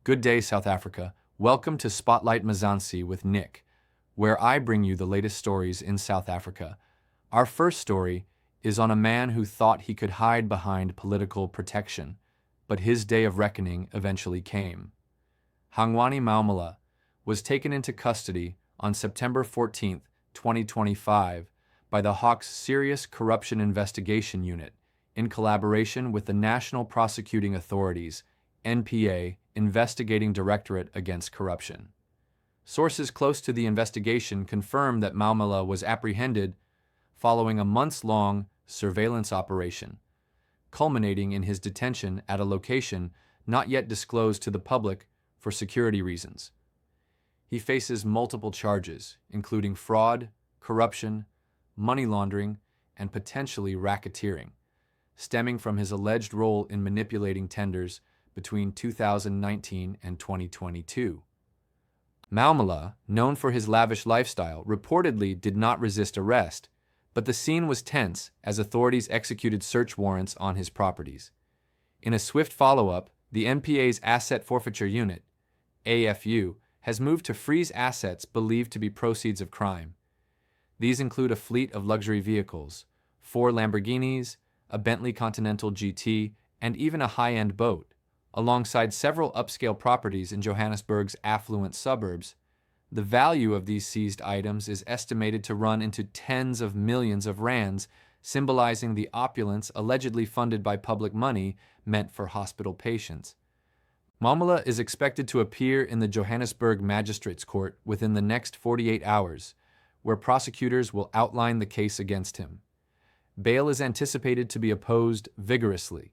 Good day, South Africa. Welcome to Spotlight Mzansi with Nick, where I bring you the latest stories in South Africa. Our first story is on a man who thought he could hide behind political protection, but his day of reckoning eventually came. Hangwani Maumela was taken into custody on September 14, 2025, by the Hawks Serious Corruption Investigation Unit in collaboration with the National Prosecuting Authorities, NPA, Investigating Directorate Against Corruption. Sources close to the investigation confirmed that Maumela was apprehended following a months-long surveillance operation, culminating in his detention at a location not yet disclosed to the public for security reasons. He faces multiple charges, including fraud, corruption, money laundering, and potentially racketeering, stemming from his alleged role in manipulating tenders between 2019 and 2022. Maumela, known for his lavish lifestyle, reportedly did not resist arrest, but the scene was tense as authorities executed search warrants on his properties. In a swift follow-up, the NPA's Asset Forfeiture Unit, AFU, has moved to freeze assets believed to be proceeds of crime. These include a fleet of luxury vehicles, 4 Lamborghinis, a Bentley Continental GT, and even a high-end boat, alongside several upscale properties in Johannesburg's affluent suburbs. The value of these seized items is estimated to run into tens of millions of rands, symbolizing the opulence allegedly funded by public money meant for hospital patients. Maumela is expected to appear in the Johannesburg Magistrates Court within the next 48 hours, where prosecutors will outline the case against him. Bail is anticipated to be opposed vigorously,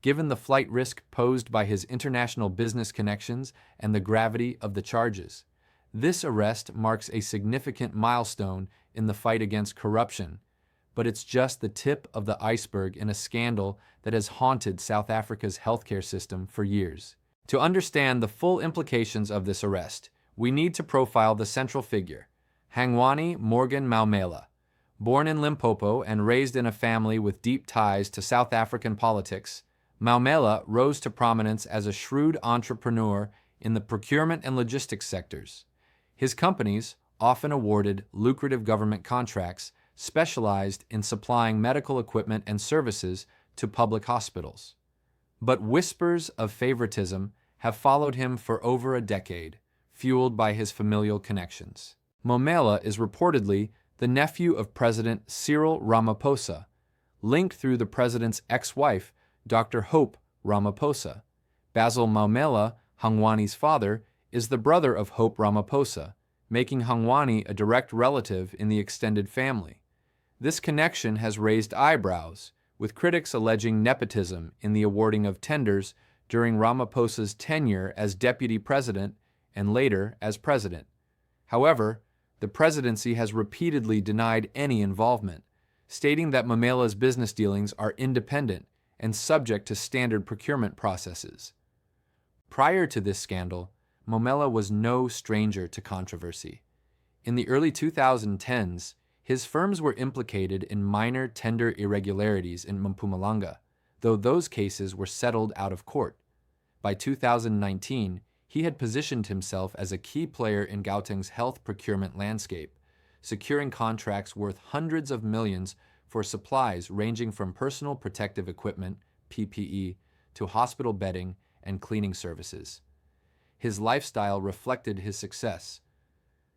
given the flight risk posed by his international business connections and the gravity of the charges. This arrest marks a significant milestone in the fight against corruption, but it's just the tip of the iceberg in a scandal that has haunted South Africa's healthcare system for years. To understand the full implications of this arrest, we need to profile the central figure, Hangwani Morgan Maumela. Born in Limpopo and raised in a family with deep ties to South African politics, Maumela rose to prominence as a shrewd entrepreneur in the procurement and logistics sectors. His companies, often awarded lucrative government contracts, specialized in supplying medical equipment and services to public hospitals. But whispers of favoritism have followed him for over a decade, fueled by his familial connections. Maumela is reportedly the nephew of President Cyril Ramaphosa, linked through the president's ex-wife, Dr. Hope Ramaphosa. Basil Maumela, Hangwani's father, is the brother of Hope Ramaphosa, making Hangwani a direct relative in the extended family. This connection has raised eyebrows, with critics alleging nepotism in the awarding of tenders during Ramaphosa's tenure as deputy president and later as president. However, the presidency has repeatedly denied any involvement, stating that Maumela's business dealings are independent and subject to standard procurement processes. Prior to this scandal, Maumela was no stranger to controversy. In the early 2010s, his firms were implicated in minor tender irregularities in Mpumalanga, though those cases were settled out of court. By 2019, he had positioned himself as a key player in Gauteng's health procurement landscape, securing contracts worth hundreds of millions for supplies ranging from personal protective equipment, PPE, to hospital bedding and cleaning services. His lifestyle reflected his success.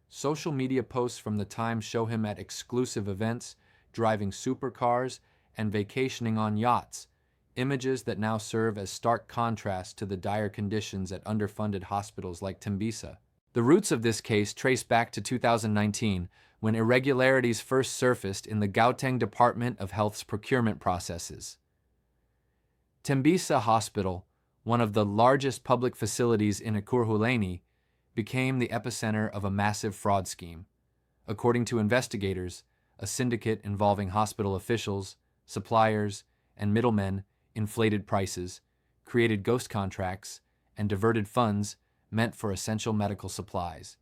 Social media posts from the time show him at exclusive events, driving supercars, and vacationing on yachts, images that now serve as stark contrast to the dire conditions at underfunded hospitals like Tembisa. The roots of this case trace back to 2019, when irregularities first surfaced in the Gauteng Department of Health's procurement processes. Tembisa Hospital, one of the largest public facilities in Ekurhuleni, became the epicenter of a massive fraud scheme. According to investigators, a syndicate involving hospital officials, suppliers, and middlemen inflated prices, created ghost contracts, and diverted funds meant for essential medical supplies.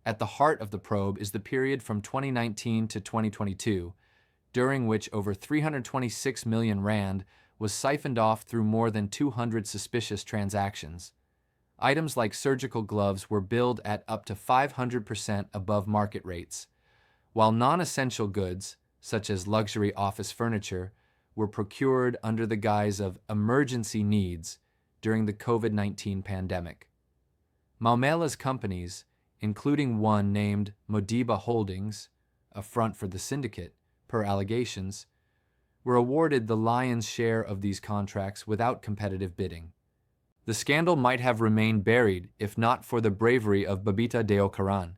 At the heart of the probe is the period from 2019 to 2022, during which over 326 million rand was siphoned off through more than 200 suspicious transactions. items like surgical gloves were billed at up to 500% above market rates, while non-essential goods, such as luxury office furniture, were procured under the guise of emergency needs during the COVID-19 pandemic. Maumela's companies, including one named Modiba Holdings, a front for the syndicate, per allegations, were awarded the lion's share of these contracts without competitive bidding. The scandal might have remained buried if not for the bravery of Babita Deokaran,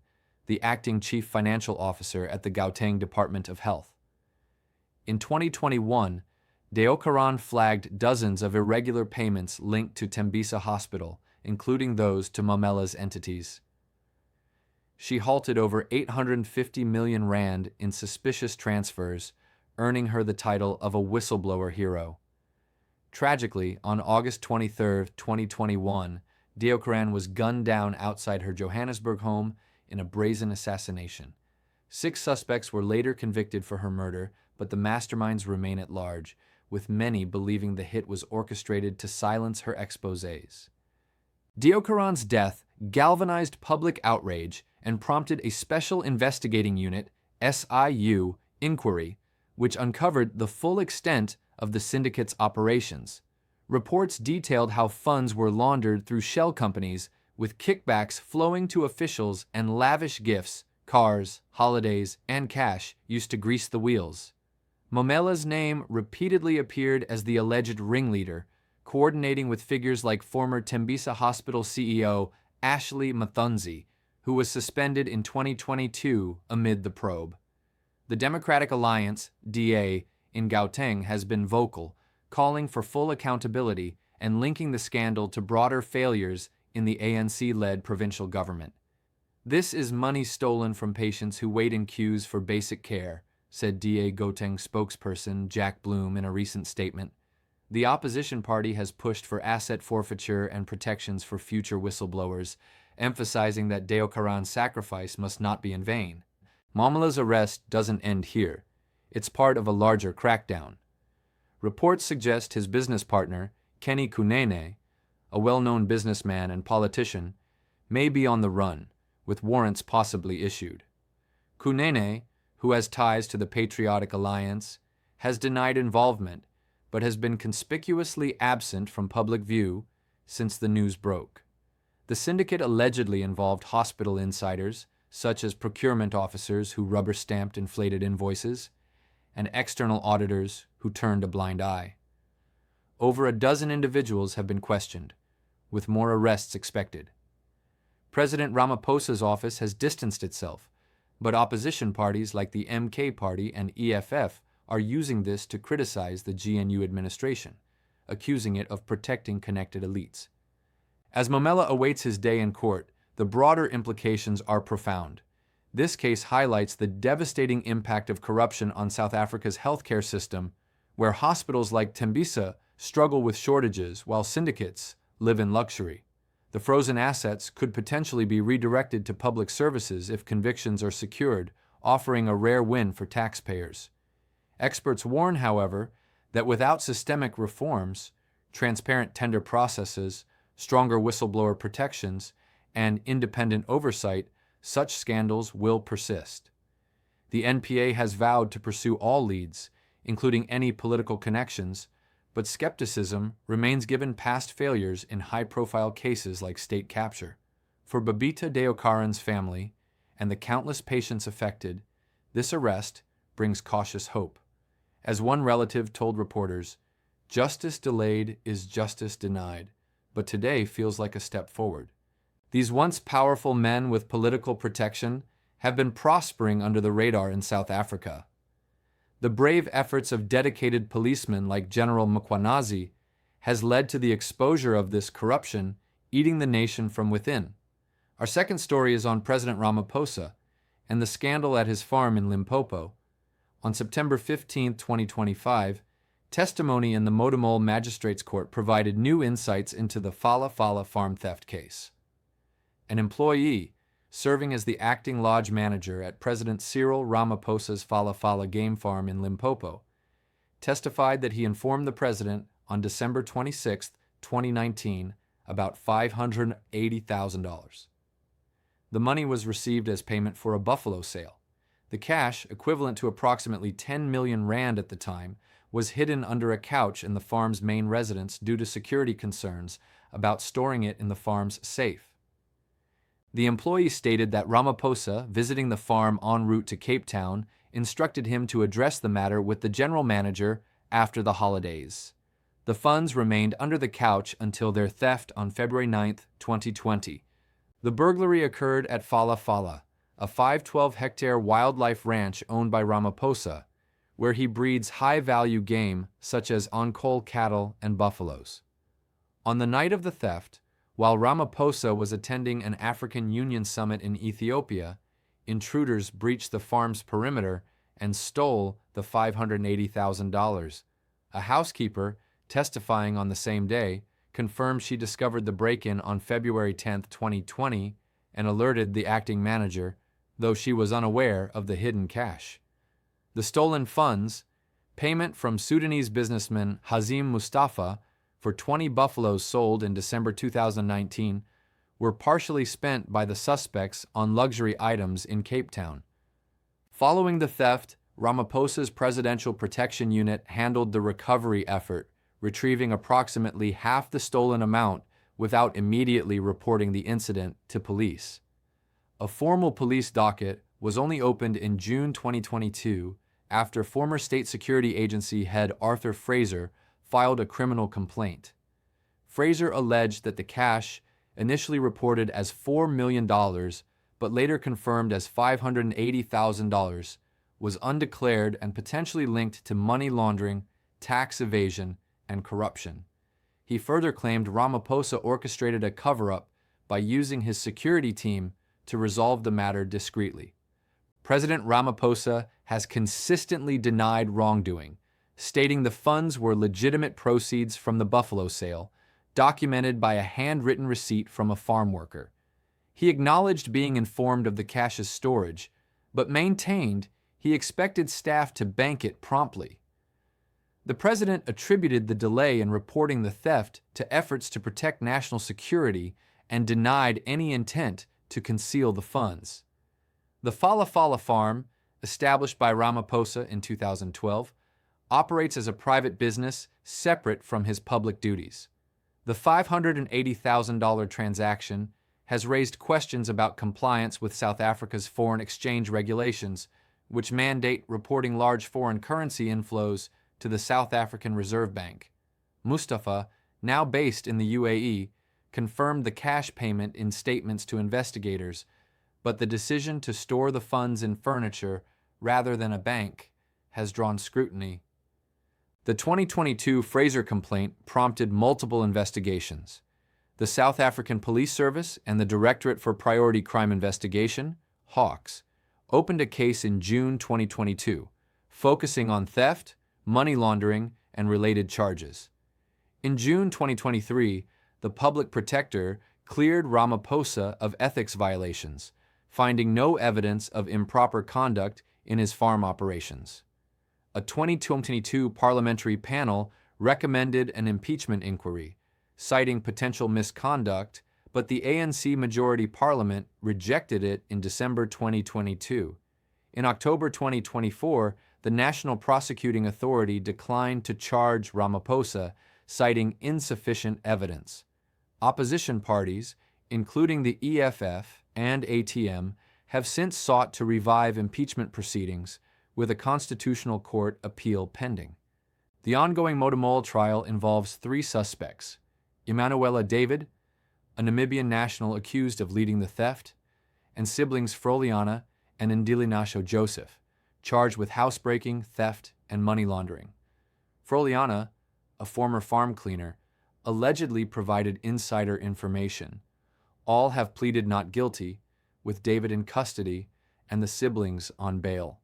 the acting chief financial officer at the Gauteng Department of Health. In 2021, Deokaran flagged dozens of irregular payments linked to Tembisa Hospital, including those to Maumela's entities. She halted over 850 million rand in suspicious transfers, earning her the title of a whistleblower hero. Tragically, on August 23, 2021, Deokaran was gunned down outside her Johannesburg home in a brazen assassination. 6 suspects were later convicted for her murder, but the masterminds remain at large, with many believing the hit was orchestrated to silence her exposés. Deokaran's death galvanized public outrage and prompted a special investigating unit, SIU, inquiry, which uncovered the full extent of the syndicate's operations. Reports detailed how funds were laundered through shell companies, with kickbacks flowing to officials and lavish gifts, cars, holidays, and cash used to grease the wheels. Maumela's name repeatedly appeared as the alleged ringleader, coordinating with figures like former Tembisa Hospital CEO Ashley Mathunzi, who was suspended in 2022 amid the probe. The Democratic Alliance, DA, in Gauteng has been vocal, calling for full accountability and linking the scandal to broader failures in the ANC-led provincial government. "This is money stolen from patients who wait in queues for basic care," said DA Gauteng spokesperson Jack Bloom in a recent statement. The opposition party has pushed for asset forfeiture and protections for future whistleblowers, emphasizing that Deokaran's sacrifice must not be in vain. Maumela's arrest doesn't end here. It's part of a larger crackdown. Reports suggest his business partner, Kenny Kunene, a well-known businessman and politician, may be on the run, with warrants possibly issued. Kunene, who has ties to the Patriotic Alliance, has denied involvement, but has been conspicuously absent from public view since the news broke. The syndicate allegedly involved hospital insiders, such as procurement officers who rubber-stamped inflated invoices, and external auditors who turned a blind eye. Over a dozen individuals have been questioned, with more arrests expected. President Ramaphosa's office has distanced itself, but opposition parties like the MK Party and EFF are using this to criticize the GNU administration, accusing it of protecting connected elites. As Maumela awaits his day in court, the broader implications are profound. This case highlights the devastating impact of corruption on South Africa's healthcare system, where hospitals like Tembisa struggle with shortages while syndicates live in luxury. The frozen assets could potentially be redirected to public services if convictions are secured, offering a rare win for taxpayers. Experts warn, however, that without systemic reforms, transparent tender processes, stronger whistleblower protections, and independent oversight, such scandals will persist. The NPA has vowed to pursue all leads, including any political connections, but skepticism remains given past failures in high-profile cases like state capture. For Babita Deokaran's family and the countless patients affected, this arrest brings cautious hope. As one relative told reporters, "Justice delayed is justice denied, but today feels like a step forward." These once powerful men with political protection have been prospering under the radar in South Africa. The brave efforts of dedicated policemen like General Mkhwanazi has led to the exposure of this corruption eating the nation from within. Our second story is on President Ramaphosa and the scandal at his farm in Limpopo. On September 15, 2025, testimony in the Modimolle Magistrates Court provided new insights into the Phala Phala farm theft case. An employee, serving as the acting lodge manager at President Cyril Ramaphosa's Phala Phala game farm in Limpopo, testified that he informed the president on December 26, 2019, about $580,000. The money was received as payment for a buffalo sale. The cash, equivalent to approximately 10 million rand at the time, was hidden under a couch in the farm's main residence due to security concerns about storing it in the farm's safe. The employee stated that Ramaphosa, visiting the farm en route to Cape Town, instructed him to address the matter with the general manager after the holidays. The funds remained under the couch until their theft on February 9, 2020. The burglary occurred at Phala Phala, a 512-hectare wildlife ranch owned by Ramaphosa, where he breeds high-value game such as oncole cattle and buffaloes. On the night of the theft, while Ramaphosa was attending an African Union summit in Ethiopia, intruders breached the farm's perimeter and stole the $580,000. A housekeeper, testifying on the same day, confirmed she discovered the break-in on February 10, 2020, and alerted the acting manager, though she was unaware of the hidden cash. The stolen funds, payment from Sudanese businessman Hazim Mustafa for 20 buffaloes sold in December 2019, were partially spent by the suspects on luxury items in Cape Town. Following the theft, Ramaphosa's Presidential Protection Unit handled the recovery effort, retrieving approximately half the stolen amount without immediately reporting the incident to police. A formal police docket was only opened in June 2022 after former State Security Agency head Arthur Fraser filed a criminal complaint. Fraser alleged that the cash, initially reported as $4 million but later confirmed as $580,000, was undeclared and potentially linked to money laundering, tax evasion, and corruption. He further claimed Ramaphosa orchestrated a cover-up by using his security team to resolve the matter discreetly. President Ramaphosa has consistently denied wrongdoing, stating the funds were legitimate proceeds from the buffalo sale, documented by a handwritten receipt from a farm worker. He acknowledged being informed of the cash's storage, but maintained he expected staff to bank it promptly. The president attributed the delay in reporting the theft to efforts to protect national security and denied any intent to conceal the funds. The Phala Phala farm, established by Ramaphosa in 2012, operates as a private business separate from his public duties. The $580,000 transaction has raised questions about compliance with South Africa's foreign exchange regulations, which mandate reporting large foreign currency inflows to the South African Reserve Bank. Mustafa, now based in the UAE, confirmed the cash payment in statements to investigators, but the decision to store the funds in furniture rather than a bank has drawn scrutiny. The 2022 Fraser complaint prompted multiple investigations. The South African Police Service and the Directorate for Priority Crime Investigation, Hawks, opened a case in June 2022, focusing on theft, money laundering, and related charges. In June 2023, the public protector cleared Ramaphosa of ethics violations, finding no evidence of improper conduct in his farm operations. A 2022 parliamentary panel recommended an impeachment inquiry, citing potential misconduct, but the ANC majority parliament rejected it in December 2022. In October 2024, the National Prosecuting Authority declined to charge Ramaphosa, citing insufficient evidence. Opposition parties, including the EFF and ATM, have since sought to revive impeachment proceedings, with a constitutional court appeal pending. The ongoing Motomol trial involves 3 suspects: Emanuela David, a Namibian national accused of leading the theft, and siblings Froliana and Ndilinasho Joseph, charged with housebreaking, theft, and money laundering. Froliana, a former farm cleaner, allegedly provided insider information. All have pleaded not guilty, with David in custody and the siblings on bail.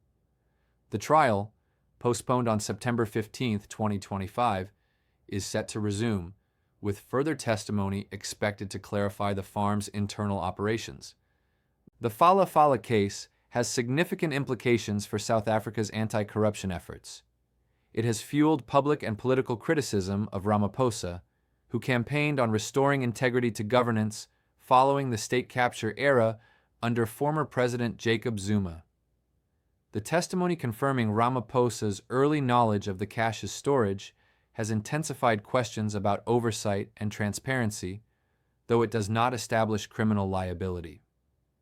The trial, postponed on September 15, 2025, is set to resume, with further testimony expected to clarify the farm's internal operations. The Phala Phala case has significant implications for South Africa's anti-corruption efforts. It has fueled public and political criticism of Ramaphosa, who who campaigned on restoring integrity to governance following the state capture era under former President Jacob Zuma. The testimony confirming Ramaphosa's early knowledge of the cash's storage has intensified questions about oversight and transparency, though it does not establish criminal liability.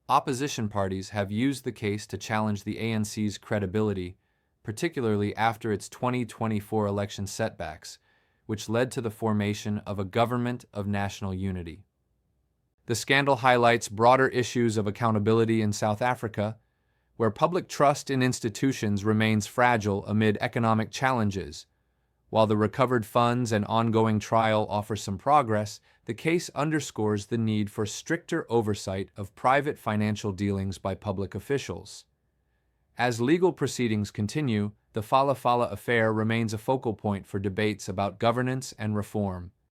Opposition parties have used the case to challenge the ANC's credibility, particularly after its 2024 election setbacks, which led to the formation of a government of national unity. The scandal highlights broader issues of accountability in South Africa, where public trust in institutions remains fragile amid economic challenges. While the recovered funds and ongoing trial offer some progress, the case underscores the need for stricter oversight of private financial dealings by public officials. As legal proceedings continue, the Phala Phala affair remains a focal point for debates about governance and reform.